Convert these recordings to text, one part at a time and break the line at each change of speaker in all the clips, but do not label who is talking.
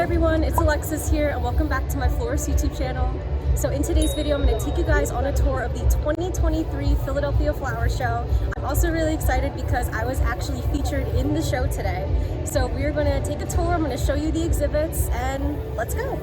everyone, it's Alexis here and welcome back to my Florist YouTube channel. So in today's video, I'm going to take you guys on a tour of the 2023 Philadelphia Flower Show. I'm also really excited because I was actually featured in the show today. So we're going to take a tour, I'm going to show you the exhibits, and let's go!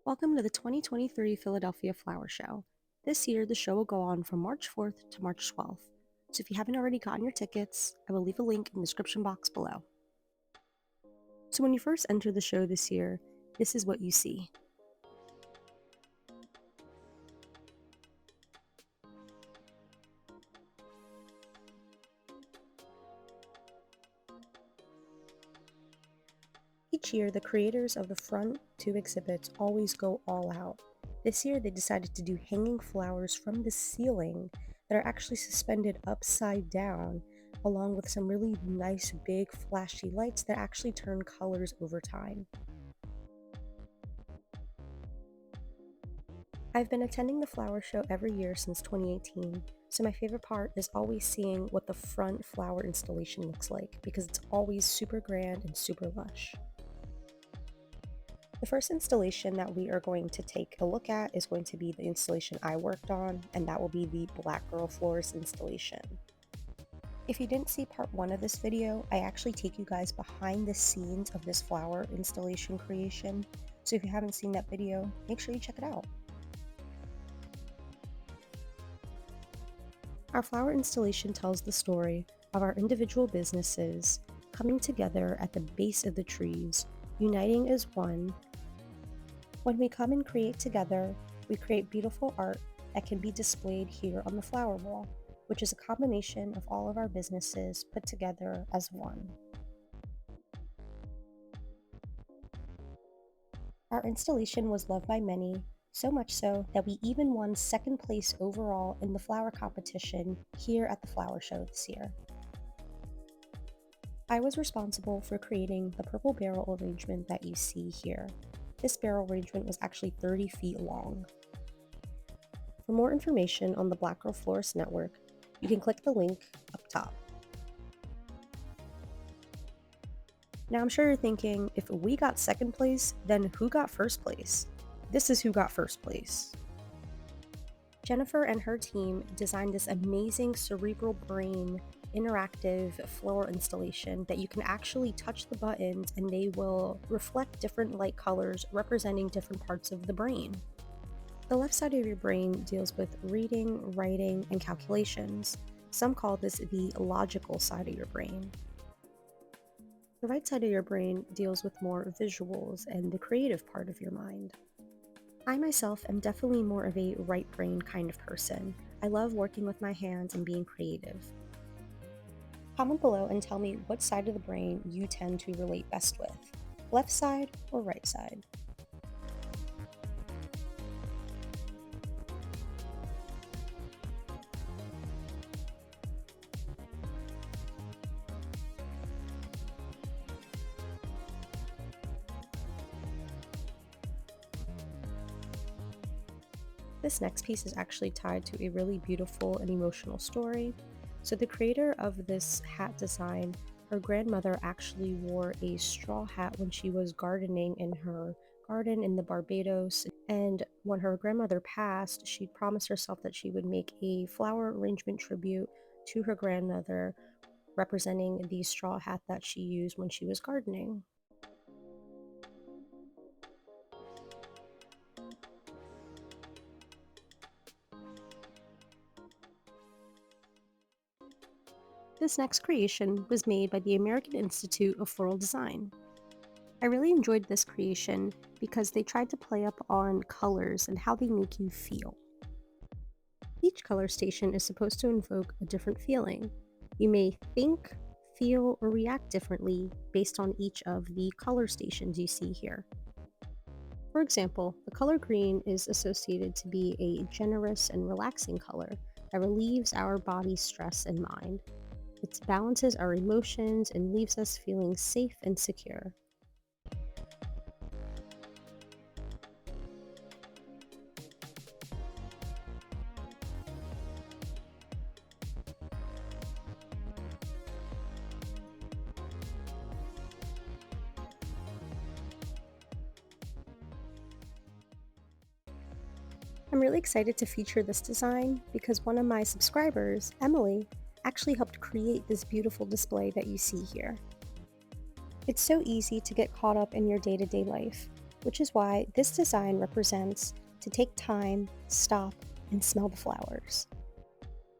Welcome to the 2023 Philadelphia Flower Show. This year, the show will go on from March 4th to March 12th. So if you haven't already gotten your tickets, I will leave a link in the description box below. So when you first enter the show this year, this is what you see. Each year, the creators of the front two exhibits always go all out. This year, they decided to do hanging flowers from the ceiling that are actually suspended upside down, along with some really nice big flashy lights that actually turn colors over time. I've been attending the flower show every year since 2018, so my favorite part is always seeing what the front flower installation looks like because it's always super grand and super lush. The first installation that we are going to take a look at is going to be the installation I worked on, and that will be the Black Girl Florists installation. If you didn't see part 1 of this video, I actually take you guys behind the scenes of this flower installation creation, so if you haven't seen that video, make sure you check it out. Our flower installation tells the story of our individual businesses coming together at the base of the trees, uniting as one. When we come and create together, we create beautiful art that can be displayed here on the flower wall, which is a combination of all of our businesses put together as one. Our installation was loved by many, so much so that we even won second place overall in the flower competition here at the flower show this year. I was responsible for creating the purple barrel arrangement that you see here. This barrel arrangement was actually 30 feet long. For more information on the Black Girl Florist Network, you can click the link up top. Now I'm sure you're thinking, if we got second place, then who got first place? This is who got first place. Jennifer and her team designed this amazing cerebral brain interactive floral installation that you can actually touch the buttons and they will reflect different light colors representing different parts of the brain. The left side of your brain deals with reading, writing, and calculations. Some call this the logical side of your brain. The right side of your brain deals with more visuals and the creative part of your mind. I myself am definitely more of a right brain kind of person. I love working with my hands and being creative. Comment below and tell me what side of the brain you tend to relate best with, left side or right side. This next piece is actually tied to a really beautiful and emotional story. So the creator of this hat design, her grandmother actually wore a straw hat when she was gardening in her garden in the Barbados. And when her grandmother passed, she promised herself that she would make a flower arrangement tribute to her grandmother, representing the straw hat that she used when she was gardening. This next creation was made by the American Institute of Floral Design. I really enjoyed this creation because they tried to play up on colors and how they make you feel. Each color station is supposed to invoke a different feeling. You may think, feel, or react differently based on each of the color stations you see here. For example, the color green is associated to be a generous and relaxing color that relieves our body's stress and mind. It balances our emotions and leaves us feeling safe and secure. I'm really excited to feature this design because one of my subscribers, Emily, actually helped create this beautiful display that you see here. It's so easy to get caught up in your day-to-day life, which is why this design represents to take time, stop, and smell the flowers.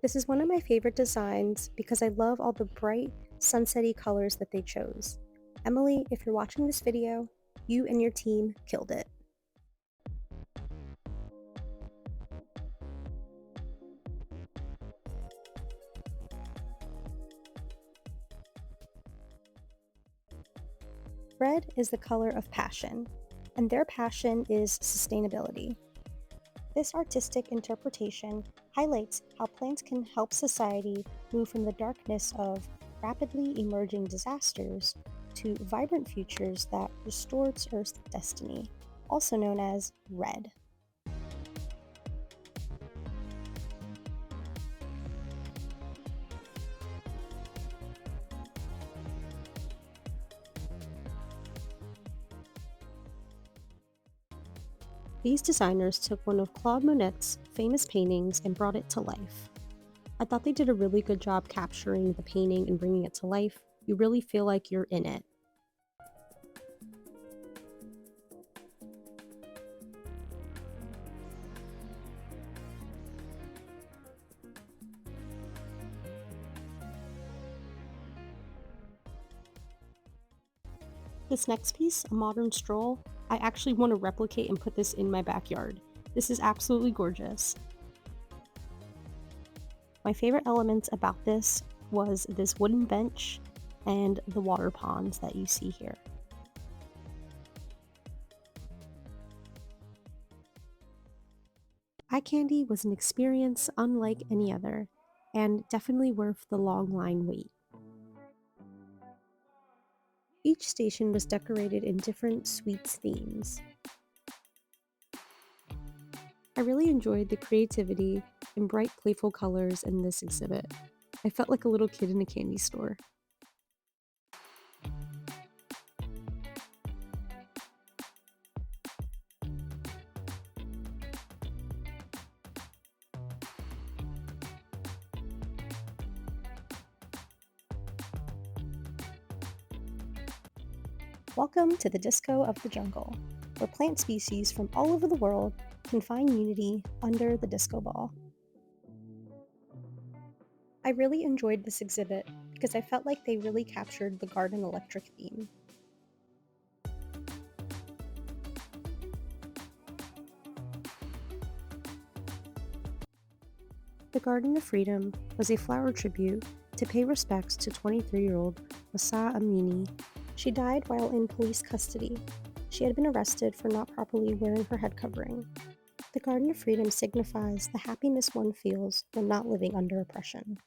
This is one of my favorite designs because I love all the bright, sunsetty colors that they chose. Emily, if you're watching this video, you and your team killed it. Red is the color of passion, and their passion is sustainability. This artistic interpretation highlights how plants can help society move from the darkness of rapidly emerging disasters to vibrant futures that restore Earth's destiny, also known as red. These designers took one of Claude Monet's famous paintings and brought it to life. I thought they did a really good job capturing the painting and bringing it to life. You really feel like you're in it. This next piece, a modern stroll, I actually want to replicate and put this in my backyard. This is absolutely gorgeous. My favorite elements about this was this wooden bench and the water ponds that you see here. Eye candy was an experience unlike any other, and definitely worth the long line wait. Each station was decorated in different sweets themes. I really enjoyed the creativity and bright, playful colors in this exhibit. I felt like a little kid in a candy store. Welcome to the Disco of the Jungle, where plant species from all over the world can find unity under the disco ball. I really enjoyed this exhibit because I felt like they really captured the garden electric theme. The Garden of Freedom was a flower tribute to pay respects to 23-year-old Masa Amini. She died while in police custody. She had been arrested for not properly wearing her head covering. The Garden of Freedom signifies the happiness one feels when not living under oppression.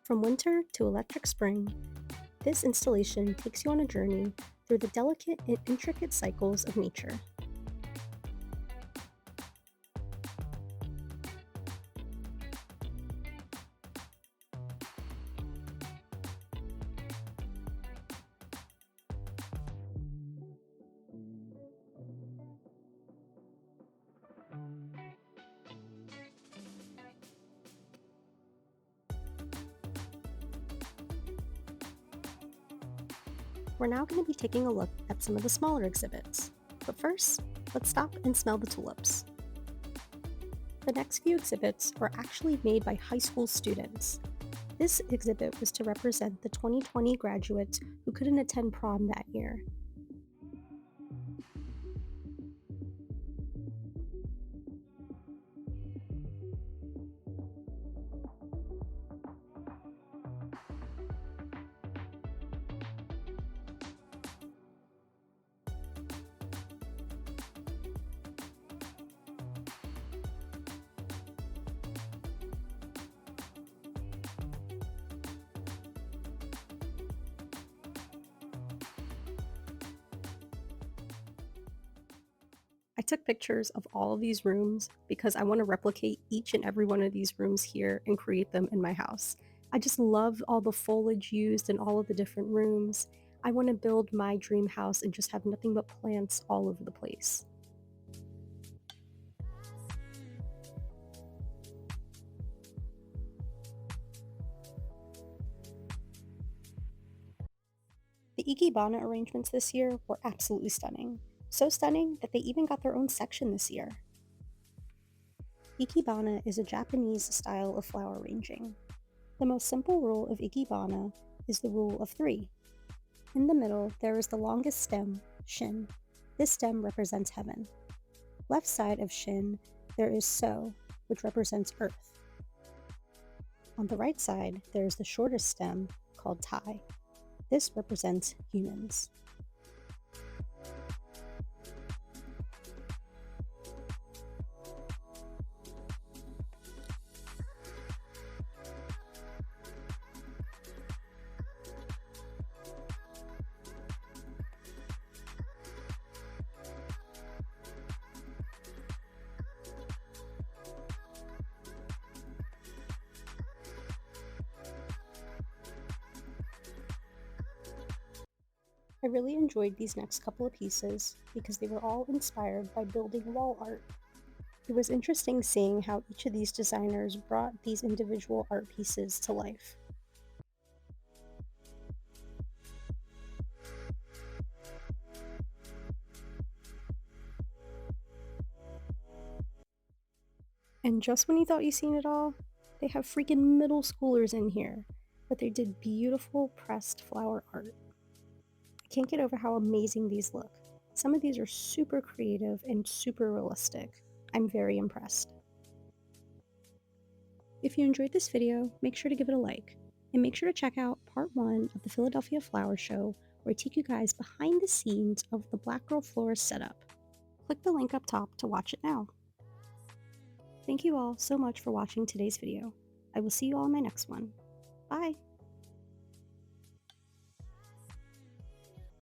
From winter to electric spring, this installation takes you on a journey through the delicate and intricate cycles of nature. We're now going to be taking a look at some of the smaller exhibits. But first, let's stop and smell the tulips. The next few exhibits were actually made by high school students. This exhibit was to represent the 2020 graduates who couldn't attend prom that year. I took pictures of all of these rooms because I want to replicate each and every one of these rooms here and create them in my house. I just love all the foliage used in all of the different rooms. I want to build my dream house and just have nothing but plants all over the place. The IKEBANA arrangements this year were absolutely stunning. So stunning that they even got their own section this year. Ikebana is a Japanese style of flower arranging. The most simple rule of Ikebana is the rule of 3. In the middle, there is the longest stem, Shin. This stem represents heaven. Left side of Shin, there is So, which represents earth. On the right side, there is the shortest stem, called Tai. This represents humans. I really enjoyed these next couple of pieces because they were all inspired by building wall art. It was interesting seeing how each of these designers brought these individual art pieces to life. And just when you thought you'd seen it all, they have freaking middle schoolers in here, but they did beautiful pressed flower art. I can't get over how amazing these look. Some of these are super creative and super realistic. I'm very impressed. If you enjoyed this video, make sure to give it a like, and make sure to check out part 1 of the Philadelphia Flower Show, where I take you guys behind the scenes of the Black Girl Florist setup. Click the link up top to watch it now. Thank you all so much for watching today's video. I will see you all in my next one. Bye!